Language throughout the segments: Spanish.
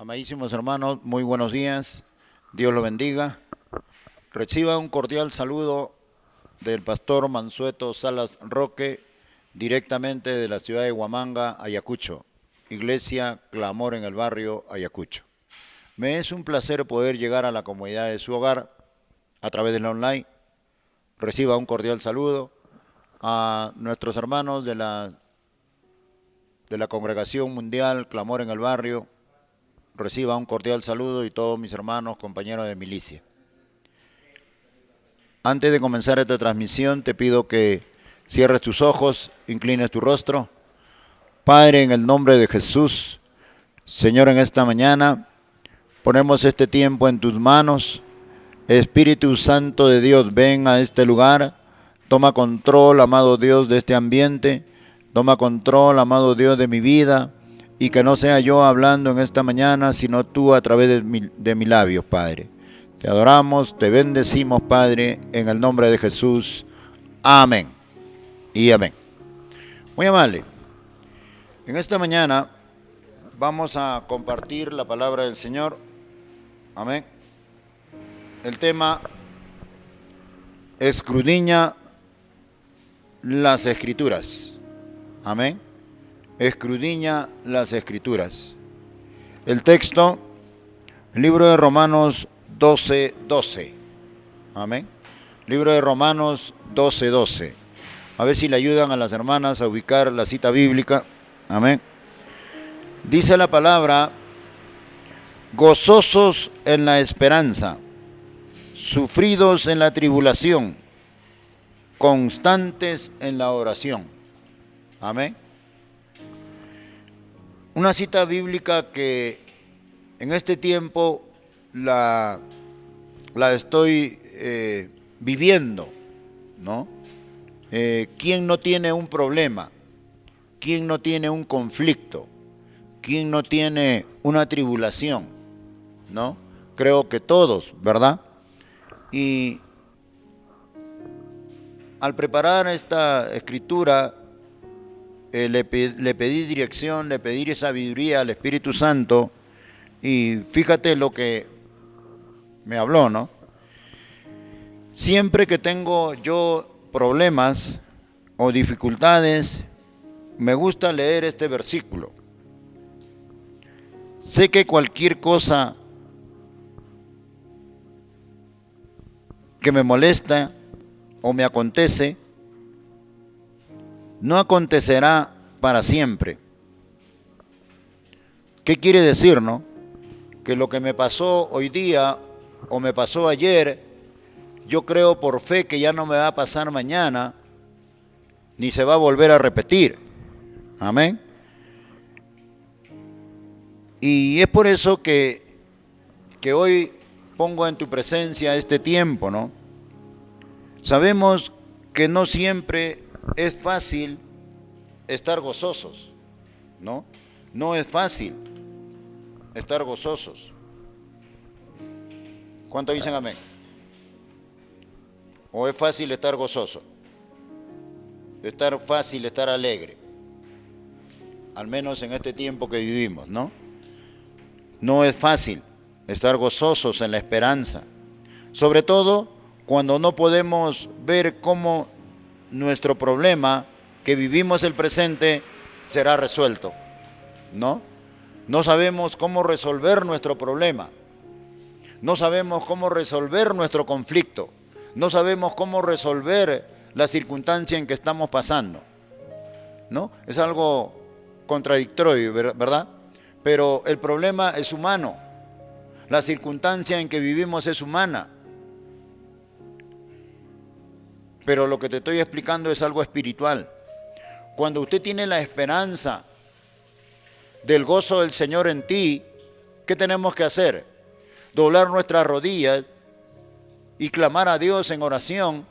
Amadísimos hermanos, muy buenos días. Dios los bendiga. Reciba un cordial saludo del pastor Mansueto Salas Roque, directamente de la ciudad de Huamanga, Ayacucho, Iglesia Clamor en el barrio Ayacucho. Me es un placer poder llegar a la comunidad de su hogar a través del online. Reciba un cordial saludo a nuestros hermanos de la Congregación Mundial Clamor en el barrio. Reciba un cordial saludo y todos mis hermanos, compañeros de milicia. Antes de comenzar esta transmisión, te pido que cierres tus ojos, inclines tu rostro. Padre, en el nombre de Jesús, Señor, en esta mañana ponemos este tiempo en tus manos. Espíritu Santo de Dios, ven a este lugar. Toma control, amado Dios, de este ambiente. Toma control, amado Dios, de mi vida. Y que no sea yo hablando en esta mañana, sino tú a través de mis labios, Padre. Te adoramos, te bendecimos, Padre, en el nombre de Jesús. Amén y amén. Muy amable. En esta mañana vamos a compartir la palabra del Señor. Amén. El tema: escudriña las Escrituras. Amén. Escudriña las Escrituras. El texto, libro de Romanos 12:12. Amén. Libro de Romanos 12:12. A ver si le ayudan a las hermanas a ubicar la cita bíblica. Amén. Dice la palabra: gozosos en la esperanza, sufridos en la tribulación, constantes en la oración. Amén. Una cita bíblica que en este tiempo la estoy viviendo, ¿no? ¿Quién no tiene un problema? ¿Quién no tiene un conflicto? ¿Quién no tiene una tribulación? ¿No? Creo que todos, ¿verdad? Y al preparar esta escritura, le pedí dirección, le pedí sabiduría al Espíritu Santo, y fíjate lo que me habló, ¿no? Siempre que tengo yo problemas o dificultades, me gusta leer este versículo. Sé que cualquier cosa que me molesta o me acontece, no acontecerá para siempre. ¿Qué quiere decir, no? Que lo que me pasó hoy día o me pasó ayer, yo creo por fe que ya no me va a pasar mañana, ni se va a volver a repetir. Amén. Y es por eso que hoy pongo en tu presencia este tiempo, ¿no? Sabemos que no siempre es fácil estar gozosos, ¿no? No es fácil estar gozosos. ¿Cuántos dicen amén? ¿O es fácil estar gozoso? Fácil estar alegre. Al menos en este tiempo que vivimos, ¿no? No es fácil estar gozosos en la esperanza. Sobre todo cuando no podemos ver cómo nuestro problema que vivimos el presente será resuelto, ¿no? No sabemos cómo resolver nuestro problema, no sabemos cómo resolver nuestro conflicto, no sabemos cómo resolver la circunstancia en que estamos pasando, ¿no? Es algo contradictorio, ¿verdad? Pero el problema es humano, la circunstancia en que vivimos es humana. Pero lo que te estoy explicando es algo espiritual. Cuando usted tiene la esperanza del gozo del Señor en ti, ¿qué tenemos que hacer? Doblar nuestras rodillas y clamar a Dios en oración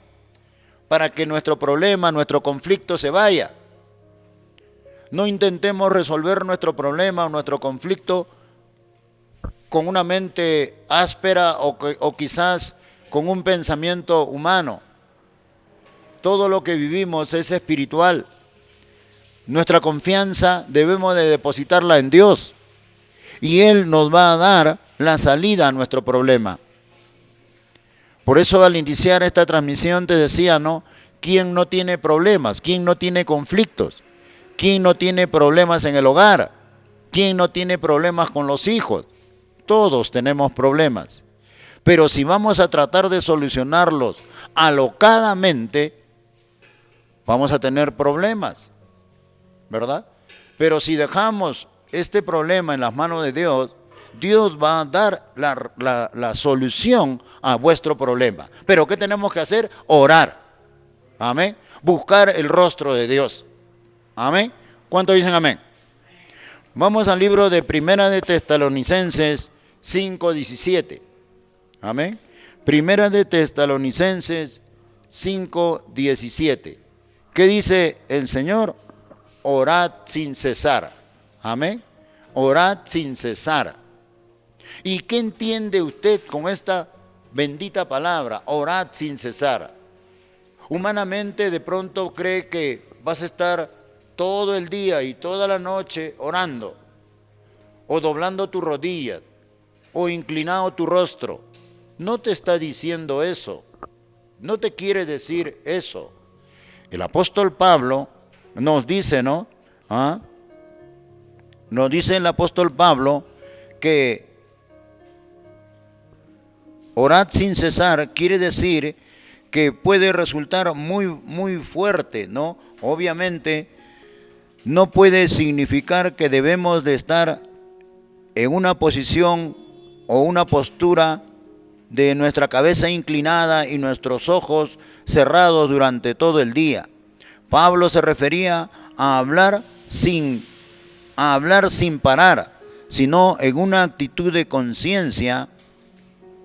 para que nuestro problema, nuestro conflicto se vaya. No intentemos resolver nuestro problema o nuestro conflicto con una mente áspera o quizás con un pensamiento humano. Todo lo que vivimos es espiritual. Nuestra confianza debemos de depositarla en Dios. y Él nos va a dar la salida a nuestro problema. Por eso al iniciar esta transmisión te decía, ¿no? ¿Quién no tiene problemas? ¿Quién no tiene conflictos? ¿Quién no tiene problemas en el hogar? ¿Quién no tiene problemas con los hijos? Todos tenemos problemas. Pero si vamos a tratar de solucionarlos alocadamente, vamos a tener problemas, ¿verdad? Pero si dejamos este problema en las manos de Dios, Dios va a dar la solución a vuestro problema. Pero ¿qué tenemos que hacer? Orar. Amén. Buscar el rostro de Dios. Amén. ¿Cuántos dicen amén? Vamos al libro de Primera de Tesalonicenses 5:17. Amén. Primera de Tesalonicenses 5:17. ¿Qué dice el Señor? Orad sin cesar. Amén. Orad sin cesar. ¿Y qué entiende usted con esta bendita palabra? Orad sin cesar. Humanamente de pronto cree que vas a estar todo el día y toda la noche orando, o doblando tus rodillas, o inclinado tu rostro. No te está diciendo eso. No te quiere decir eso. El apóstol Pablo nos dice, ¿no? Nos dice el apóstol Pablo que orad sin cesar quiere decir que puede resultar muy fuerte, ¿no? Obviamente no puede significar que debemos de estar en una posición o una postura de nuestra cabeza inclinada y nuestros ojos cerrados durante todo el día. Pablo se refería a hablar sin parar, sino en una actitud de conciencia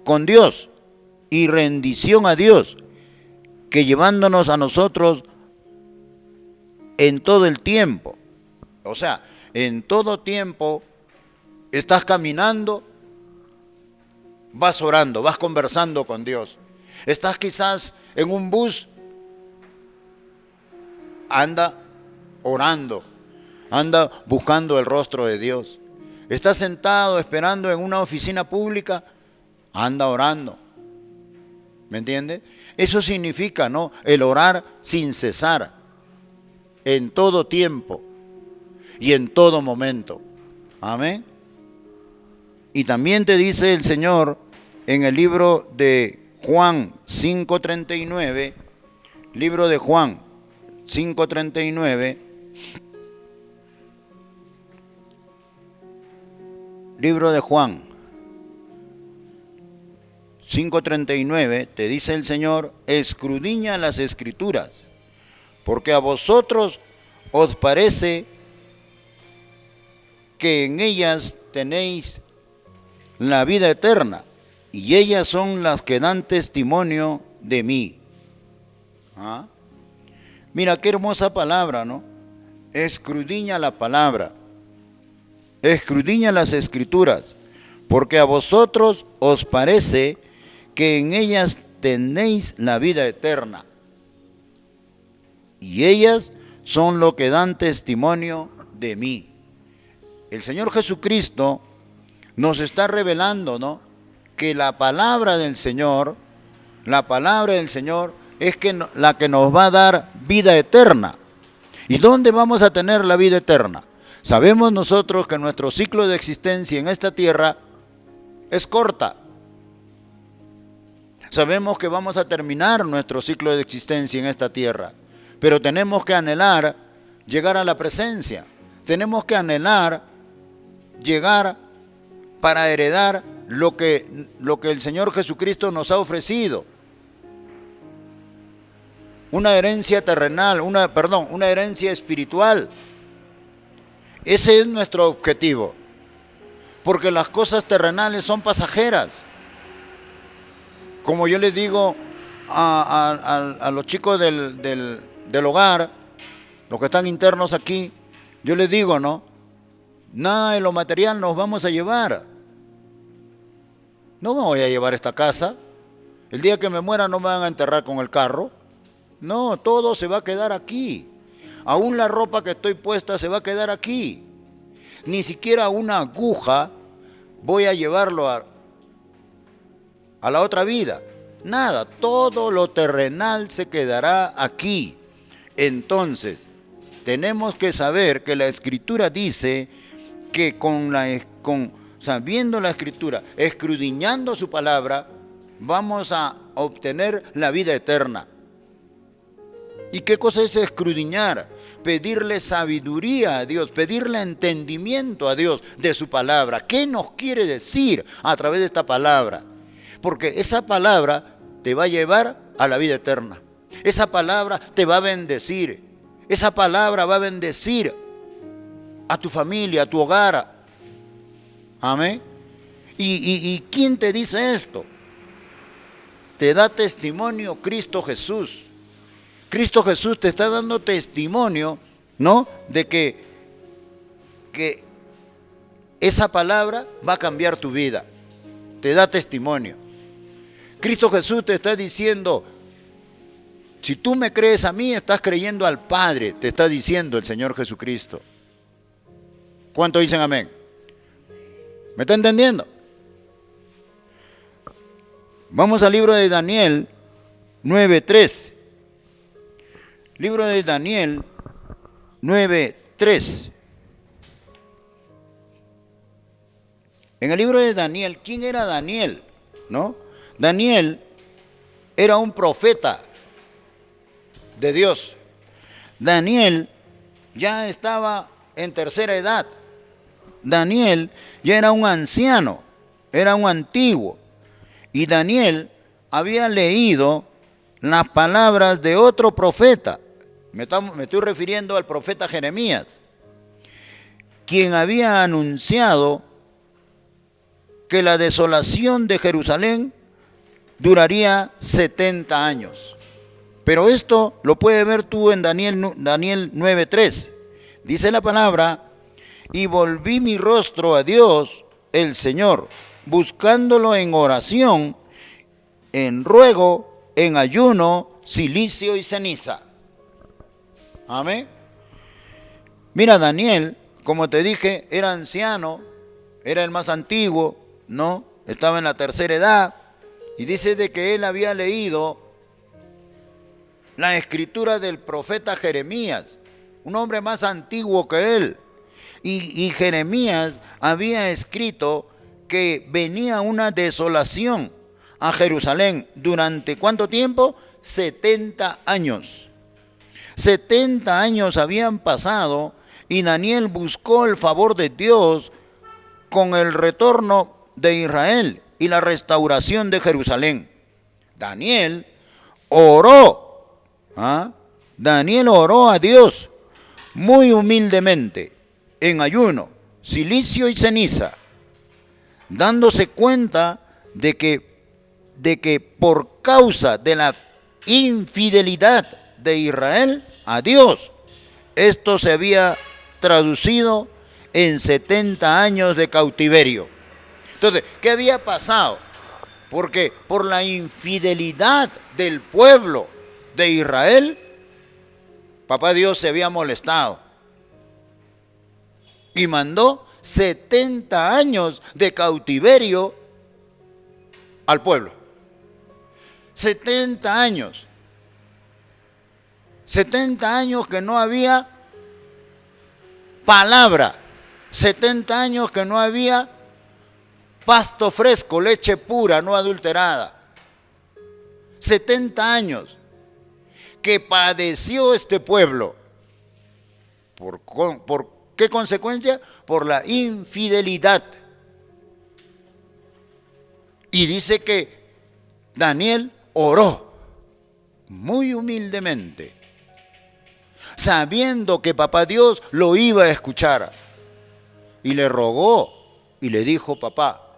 con Dios y rendición a Dios, que llevándonos a nosotros en todo el tiempo. O sea, en todo tiempo estás caminando, vas orando, vas conversando con Dios. Estás quizás en un bus, anda orando, anda buscando el rostro de Dios. Estás sentado esperando en una oficina pública, anda orando. ¿Me entiendes? Eso significa, ¿no? El orar sin cesar, en todo tiempo y en todo momento. Amén. Y también te dice el Señor en el libro de Juan 5:39, libro de Juan 5:39, libro de Juan 5:39, te dice el Señor, escudriña las Escrituras, porque a vosotros os parece que en ellas tenéis la vida eterna, y ellas son las que dan testimonio de mí. Mira qué hermosa palabra, ¿no? Escudriña la palabra, escudriña las Escrituras, porque a vosotros os parece que en ellas tenéis la vida eterna, y ellas son lo que dan testimonio de mí. El Señor Jesucristo nos está revelando, ¿no?, que la palabra del Señor es la que nos va a dar vida eterna. ¿Y dónde vamos a tener la vida eterna? Sabemos nosotros que nuestro ciclo de existencia en esta tierra es corta. Sabemos que vamos a terminar nuestro ciclo de existencia en esta tierra, pero tenemos que anhelar llegar a la presencia. Tenemos que anhelar llegar para heredar lo que el Señor Jesucristo nos ha ofrecido. Una herencia terrenal, una herencia espiritual. Ese es nuestro objetivo, porque las cosas terrenales son pasajeras. Como yo les digo a los chicos del hogar, los que están internos aquí, yo les digo, ¿no? Nada de lo material nos vamos a llevar. No me voy a llevar esta casa. El día que me muera no me van a enterrar con el carro. No, todo se va a quedar aquí. Aún la ropa que estoy puesta se va a quedar aquí. Ni siquiera una aguja voy a llevarlo a la otra vida. Nada, todo lo terrenal se quedará aquí. Entonces, tenemos que saber que la Escritura dice que sabiendo la Escritura, escudriñando su palabra, vamos a obtener la vida eterna. ¿Y qué cosa es escudriñar? Pedirle sabiduría a Dios, pedirle entendimiento a Dios de su palabra. ¿Qué nos quiere decir a través de esta palabra? Porque esa palabra te va a llevar a la vida eterna. Esa palabra te va a bendecir. Esa palabra va a bendecir a tu familia, a tu hogar. Amén. ¿Y quién te dice esto? Te da testimonio Cristo Jesús. Cristo Jesús te está dando testimonio, ¿no? De que esa palabra va a cambiar tu vida. Te da testimonio. Cristo Jesús te está diciendo, si tú me crees a mí, estás creyendo al Padre, te está diciendo el Señor Jesucristo. ¿Cuántos dicen amén? ¿Me está entendiendo? Vamos al libro de Daniel 9:3. Libro de Daniel 9:3. En el libro de Daniel, ¿quién era Daniel? ¿No? Daniel era un profeta de Dios. Daniel ya estaba en tercera edad. Daniel ya era un anciano, era un antiguo. Y Daniel había leído las palabras de otro profeta. Me estoy refiriendo al profeta Jeremías, quien había anunciado que la desolación de Jerusalén duraría 70 años. Pero esto lo puedes ver tú en Daniel 9:3. Dice la palabra, y volví mi rostro a Dios, el Señor, buscándolo en oración, en ruego, en ayuno, cilicio y ceniza. Amén. Mira, Daniel, como te dije, era anciano, era el más antiguo, ¿no? Estaba en la tercera edad, y dice de que él había leído la escritura del profeta Jeremías, un hombre más antiguo que él. Y Jeremías había escrito que venía una desolación a Jerusalén. ¿Durante cuánto tiempo? 70 años. 70 años habían pasado y Daniel buscó el favor de Dios con el retorno de Israel y la restauración de Jerusalén. Daniel oró. Daniel oró a Dios muy humildemente, en ayuno, cilicio y ceniza, dándose cuenta de que por causa de la infidelidad de Israel a Dios, esto se había traducido en 70 años de cautiverio. Entonces, ¿qué había pasado? Porque por la infidelidad del pueblo de Israel, Papá Dios se había molestado y mandó 70 años de cautiverio al pueblo. 70 años. 70 años que no había palabra. 70 años que no había pasto fresco, leche pura, no adulterada. 70 años que padeció este pueblo. ¿Por qué consecuencia? Por la infidelidad. Y dice que Daniel oró muy humildemente, sabiendo que Papá Dios lo iba a escuchar. Y le rogó y le dijo: papá,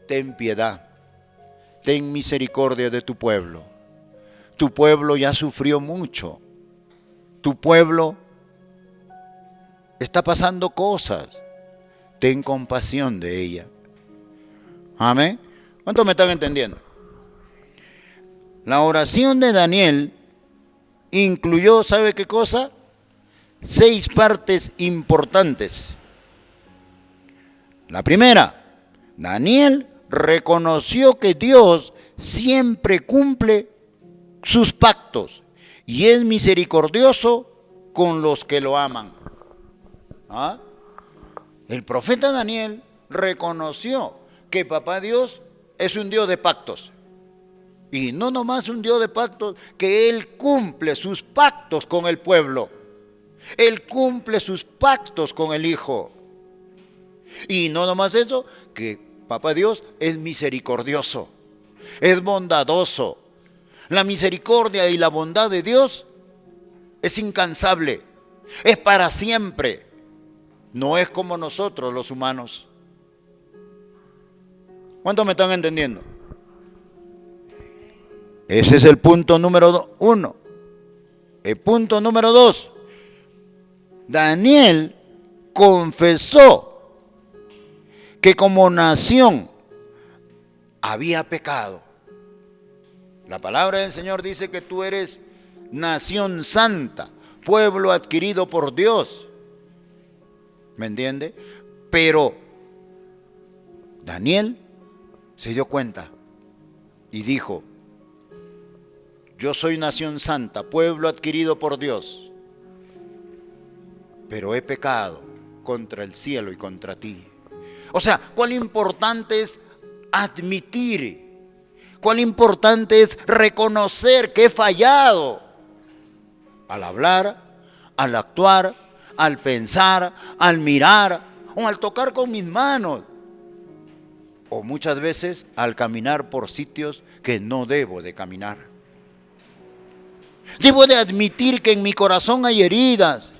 ten piedad, ten misericordia de tu pueblo. Tu pueblo ya sufrió mucho. Tu pueblo está pasando cosas. Ten compasión de ella. Amén. ¿Cuántos me están entendiendo? La oración de Daniel incluyó, ¿sabe qué cosa? 6 partes importantes. La primera, Daniel reconoció que Dios siempre cumple sus pactos y es misericordioso con los que lo aman. ¿Ah? El profeta Daniel reconoció que Papá Dios es un Dios de pactos. Y no nomás un Dios de pactos, que Él cumple sus pactos con el pueblo. Él cumple sus pactos con el Hijo. Y no nomás eso, que Papá Dios es misericordioso, es bondadoso. La misericordia y la bondad de Dios es incansable, es para siempre. No es como nosotros los humanos. ¿Cuántos me están entendiendo? Ese es el punto número 1. El punto número 2. Daniel confesó que como nación había pecado. La palabra del Señor dice que tú eres nación santa, pueblo adquirido por Dios. ¿Me entiende? Pero Daniel se dio cuenta y dijo: yo soy nación santa, pueblo adquirido por Dios, pero he pecado contra el cielo y contra ti. O sea, cuán importante es admitir, cuán importante es reconocer que he fallado al hablar, al actuar, al pensar, al mirar o al tocar con mis manos, o muchas veces al caminar por sitios que no debo de caminar. Debo de admitir que en mi corazón hay heridas.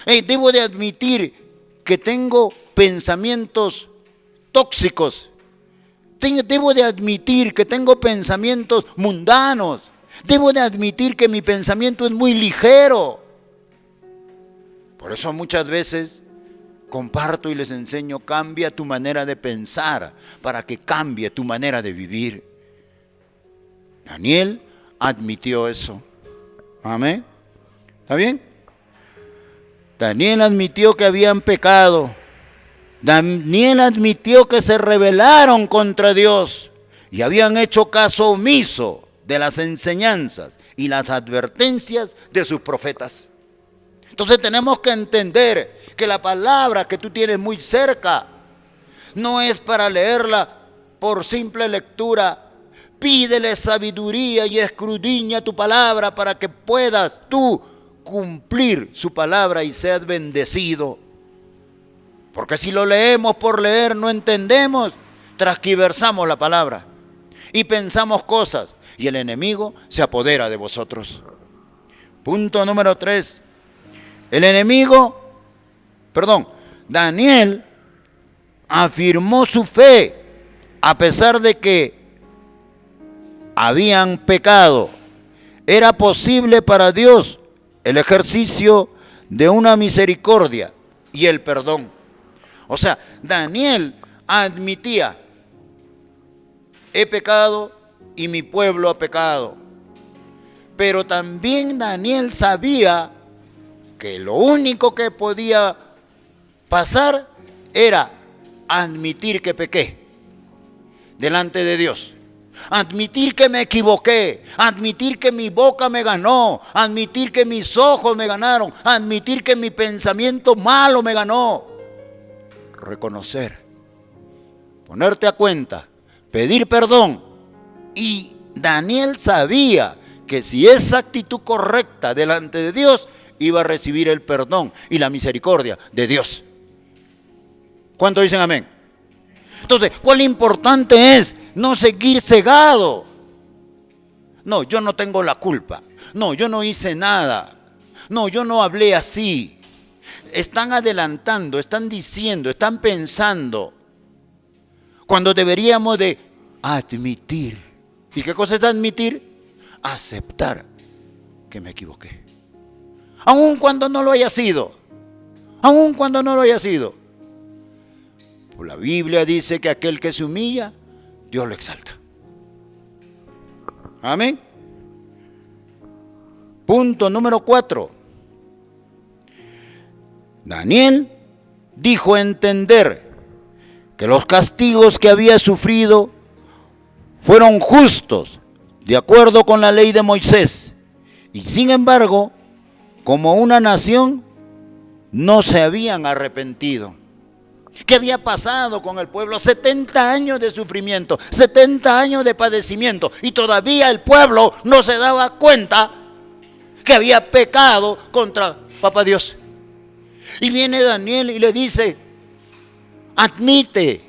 Debo de admitir que tengo pensamientos tóxicos. Debo de admitir que tengo pensamientos mundanos. Debo de admitir que mi pensamiento es muy ligero. Por eso muchas veces comparto y les enseño: cambia tu manera de pensar para que cambie tu manera de vivir. Daniel admitió eso. Amén. ¿Está bien? Daniel admitió que habían pecado. Daniel admitió que se rebelaron contra Dios y habían hecho caso omiso de las enseñanzas y las advertencias de sus profetas. Entonces tenemos que entender que la palabra que tú tienes muy cerca no es para leerla por simple lectura. Pídele sabiduría y escudriña tu palabra para que puedas tú cumplir su palabra y seas bendecido. Porque si lo leemos por leer no entendemos, transquiversamos la palabra y pensamos cosas y el enemigo se apodera de vosotros. Punto número 3. Daniel afirmó su fe a pesar de que habían pecado. Era posible para Dios el ejercicio de una misericordia y el perdón. O sea, Daniel admitía: he pecado y mi pueblo ha pecado. Pero también Daniel sabía que lo único que podía pasar era admitir que pequé delante de Dios. Admitir que me equivoqué, admitir que mi boca me ganó, admitir que mis ojos me ganaron, admitir que mi pensamiento malo me ganó. Reconocer, ponerte a cuenta, pedir perdón. Y Daniel sabía que si esa actitud correcta delante de Dios, iba a recibir el perdón y la misericordia de Dios. ¿Cuántos dicen amén? Entonces, ¿cuál importante es no seguir cegado? No, yo no tengo la culpa. No, yo no hice nada. No, yo no hablé así. Están adelantando, están diciendo, están pensando. Cuando deberíamos de admitir. ¿Y qué cosa es admitir? Aceptar que me equivoqué. Aun cuando no lo haya sido. Aun cuando no lo haya sido. La Biblia dice que aquel que se humilla, Dios lo exalta. Amén. Punto número 4. Daniel dijo entender que los castigos que había sufrido fueron justos, de acuerdo con la ley de Moisés. Y sin embargo, como una nación, no se habían arrepentido. ¿Qué había pasado con el pueblo? 70 años de sufrimiento, 70 años de padecimiento, y todavía el pueblo no se daba cuenta que había pecado contra Papá Dios. Y viene Daniel y le dice: admite,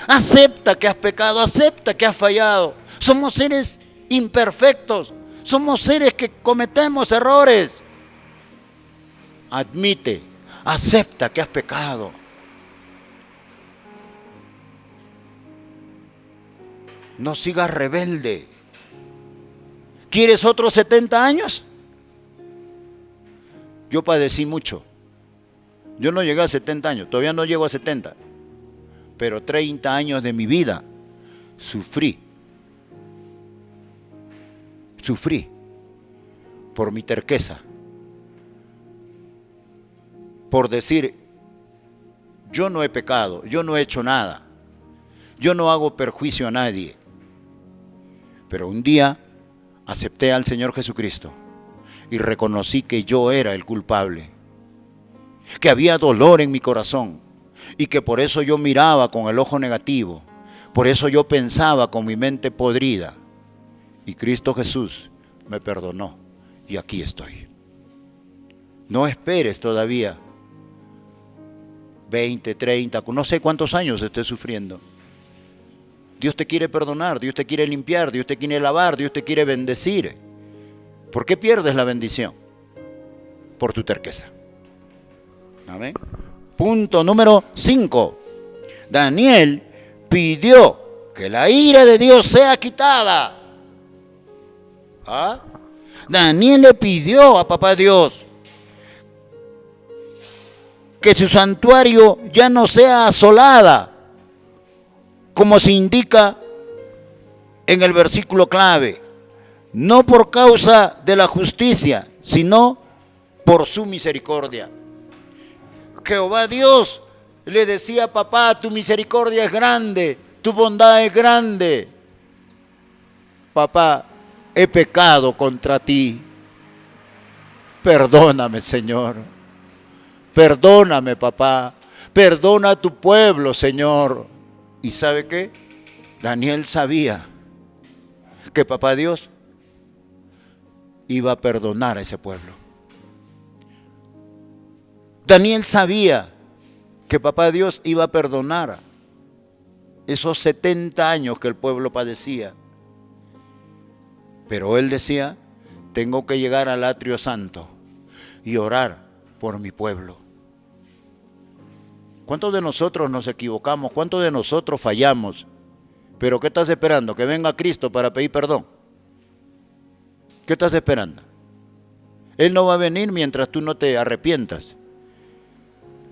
acepta que has pecado, acepta que has fallado. Somos seres imperfectos, somos seres que cometemos errores. Admite, acepta que has pecado. No sigas rebelde. ¿Quieres otros 70 años? Yo padecí mucho. Yo no llegué a 70 años, todavía no llego a 70. Pero 30 años de mi vida sufrí. Sufrí por mi terqueza. Por decir, yo no he pecado, yo no he hecho nada. Yo no hago perjuicio a nadie. Pero un día acepté al Señor Jesucristo y reconocí que yo era el culpable, que había dolor en mi corazón y que por eso yo miraba con el ojo negativo, por eso yo pensaba con mi mente podrida. Y Cristo Jesús me perdonó y aquí estoy. No esperes todavía 20, 30, no sé cuántos años estés sufriendo. Dios te quiere perdonar, Dios te quiere limpiar, Dios te quiere lavar, Dios te quiere bendecir. ¿Por qué pierdes la bendición? Por tu terqueza. Amén. Punto número 5. Daniel pidió que la ira de Dios sea quitada. ¿Ah? Daniel le pidió a Papá Dios que su santuario ya no sea asolada, como se indica en el versículo clave, no por causa de la justicia, sino por su misericordia. Jehová Dios le decía a papá: tu misericordia es grande, tu bondad es grande. Papá, he pecado contra ti. Perdóname, Señor. Perdóname, papá. Perdona a tu pueblo, Señor. ¿Y sabe qué? Daniel sabía que Papá Dios iba a perdonar a ese pueblo. Daniel sabía que Papá Dios iba a perdonar esos 70 años que el pueblo padecía. Pero él decía: tengo que llegar al atrio santo y orar por mi pueblo. ¿Cuántos de nosotros nos equivocamos? ¿Cuántos de nosotros fallamos? ¿Pero qué estás esperando? ¿Que venga Cristo para pedir perdón? ¿Qué estás esperando? Él no va a venir mientras tú no te arrepientas.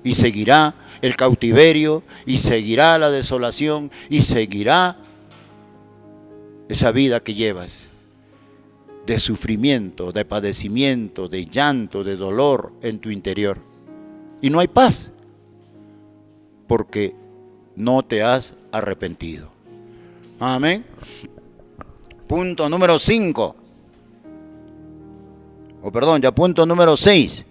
Y seguirá el cautiverio, y seguirá la desolación, y seguirá esa vida que llevas de sufrimiento, de padecimiento, de llanto, de dolor en tu interior. Y no hay paz, porque no te has arrepentido. Amén. Punto número 5. Punto número 6.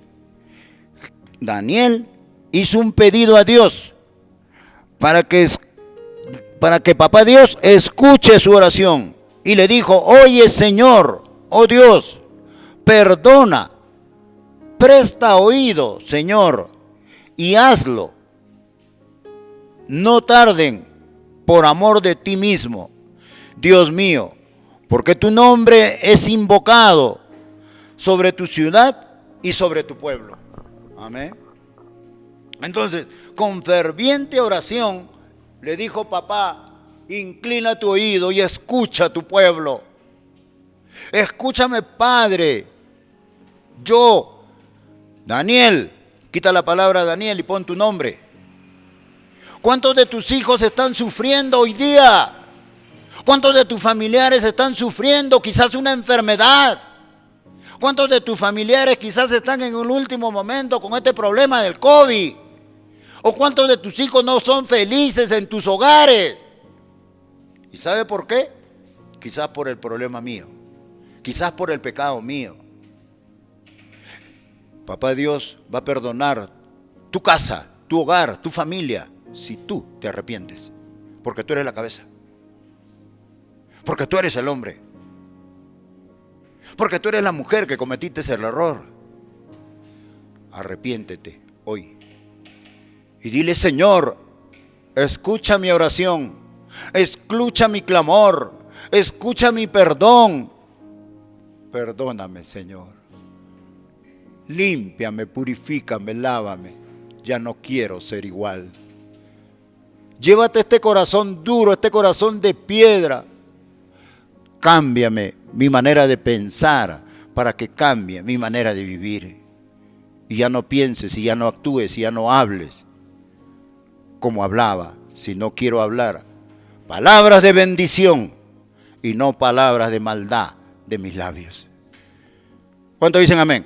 Daniel hizo un pedido a Dios para que Papá Dios escuche su oración. Y le dijo: oye, Señor, oh Dios, perdona, presta oído, Señor, y hazlo. No tarden, por amor de ti mismo, Dios mío, porque tu nombre es invocado sobre tu ciudad y sobre tu pueblo. Amén. Entonces, con ferviente oración, le dijo papá: inclina tu oído y escucha a tu pueblo. Escúchame, Padre. Yo, Daniel, quita la palabra Daniel y pon tu nombre. ¿Cuántos de tus hijos están sufriendo hoy día? ¿Cuántos de tus familiares están sufriendo quizás una enfermedad? ¿Cuántos de tus familiares quizás están en un último momento con este problema del COVID? ¿O cuántos de tus hijos no son felices en tus hogares? ¿Y sabe por qué? Quizás por el problema mío, quizás por el pecado mío. Papá Dios va a perdonar tu casa, tu hogar, tu familia, si tú te arrepientes, porque tú eres la cabeza, porque tú eres el hombre, porque tú eres la mujer que cometiste el error. Arrepiéntete hoy y dile: Señor, escucha mi oración, escucha mi clamor, escucha mi perdón. Perdóname, Señor. Límpiame, purifícame, lávame. Ya no quiero ser igual. Llévate este corazón duro, este corazón de piedra. Cámbiame mi manera de pensar para que cambie mi manera de vivir. Y ya no pienses, y ya no actúes, y ya no hables como hablaba. Si no quiero hablar palabras de bendición y no palabras de maldad de mis labios. ¿Cuántos dicen amén?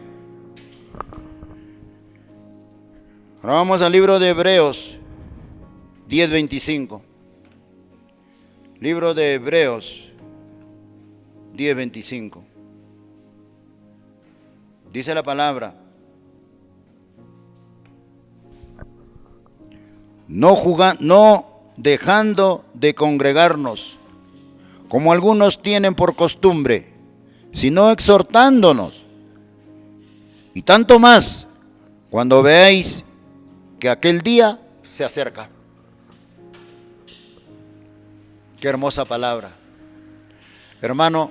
Ahora vamos al libro de Hebreos 10:25. Libro de Hebreos 10:25. Dice la palabra: no dejando de congregarnos, como algunos tienen por costumbre, sino exhortándonos. Y tanto más cuando veáis que aquel día se acerca. Qué hermosa palabra. Hermano,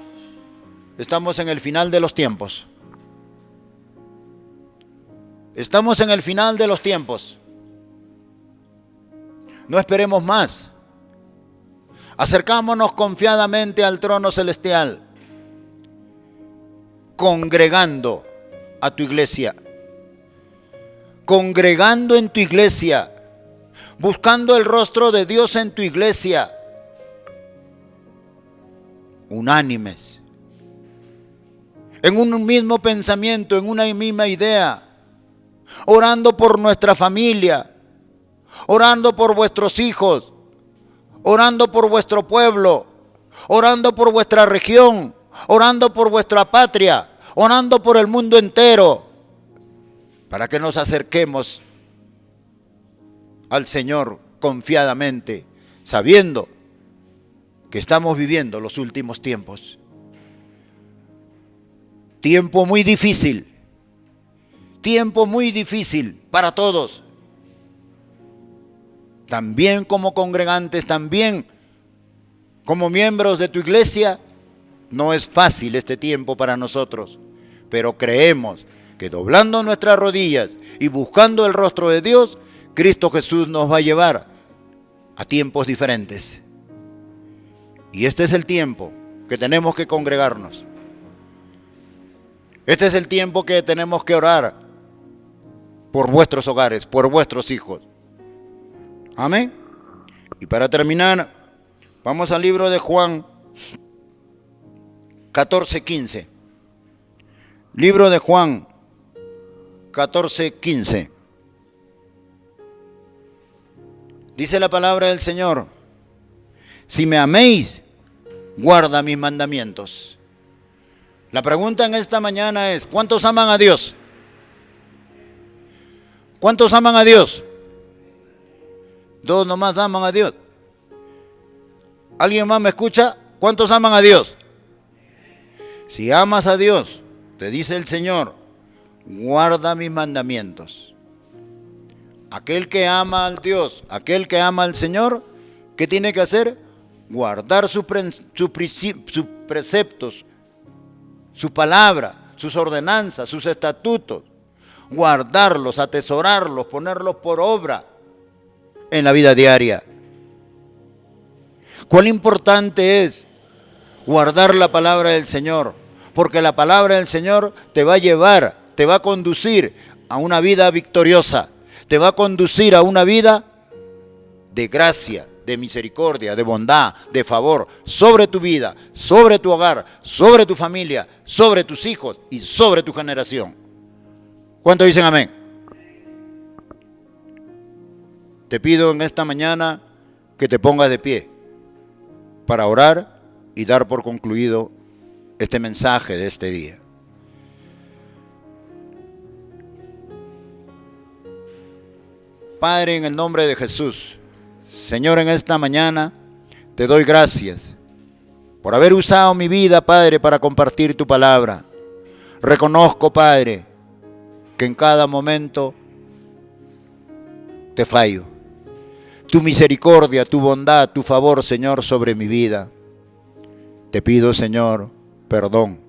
estamos en el final de los tiempos. Estamos en el final de los tiempos. No esperemos más. Acercámonos confiadamente al trono celestial, congregando a tu iglesia, congregando en tu iglesia, buscando el rostro de Dios en tu iglesia, unánimes, en un mismo pensamiento, en una misma idea, orando por nuestra familia, orando por vuestros hijos, orando por vuestro pueblo, orando por vuestra región, orando por vuestra patria, orando por el mundo entero, para que nos acerquemos al Señor confiadamente, sabiendo que estamos viviendo los últimos tiempos. Tiempo muy difícil para todos. También como congregantes, también como miembros de tu iglesia, no es fácil este tiempo para nosotros, pero creemos que doblando nuestras rodillas y buscando el rostro de Dios, Cristo Jesús nos va a llevar a tiempos diferentes. Y este es el tiempo que tenemos que congregarnos. Este es el tiempo que tenemos que orar por vuestros hogares, por vuestros hijos. Amén. Y para terminar, vamos al libro de Juan 14:15. Libro de Juan 14:15. Dice la palabra del Señor: si me améis, guarda mis mandamientos. La pregunta en esta mañana es: ¿cuántos aman a Dios? ¿Cuántos aman a Dios? Dos nomás aman a Dios. ¿Alguien más me escucha? ¿Cuántos aman a Dios? Si amas a Dios, te dice el Señor, guarda mis mandamientos. Aquel que ama al Dios, aquel que ama al Señor, ¿qué tiene que hacer? Guardar sus preceptos, su palabra, sus ordenanzas, sus estatutos. Guardarlos, atesorarlos, ponerlos por obra en la vida diaria. Cuán importante es guardar la palabra del Señor, porque la palabra del Señor te va a llevar, te va a conducir a una vida victoriosa, te va a conducir a una vida de gracia, de misericordia, de bondad, de favor, sobre tu vida, sobre tu hogar, sobre tu familia, sobre tus hijos y sobre tu generación. ¿Cuántos dicen amén? Te pido en esta mañana que te pongas de pie para orar y dar por concluido este mensaje de este día. Padre, en el nombre de Jesús, Señor, en esta mañana te doy gracias por haber usado mi vida, Padre, para compartir tu palabra. Reconozco, Padre, que en cada momento te fallo. Tu misericordia, tu bondad, tu favor, Señor, sobre mi vida. Te pido, Señor, perdón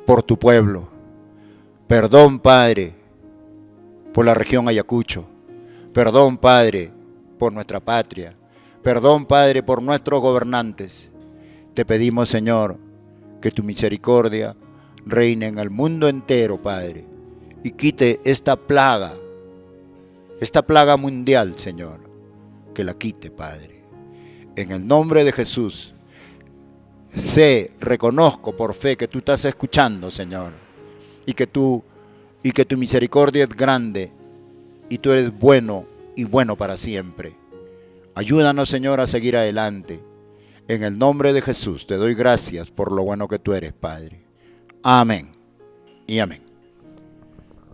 por tu pueblo. Perdón, Padre, por la región Ayacucho. Perdón, Padre, por nuestra patria. Perdón, Padre, por nuestros gobernantes. Te pedimos, Señor, que tu misericordia reine en el mundo entero, Padre, y quite esta plaga mundial, Señor, que la quite, Padre. En el nombre de Jesús, reconozco por fe que tú estás escuchando, Señor, y que tu misericordia es grande, y tú eres bueno y bueno para siempre. Ayúdanos, Señor, a seguir adelante. En el nombre de Jesús te doy gracias por lo bueno que tú eres, Padre. Amén y amén.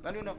Dale una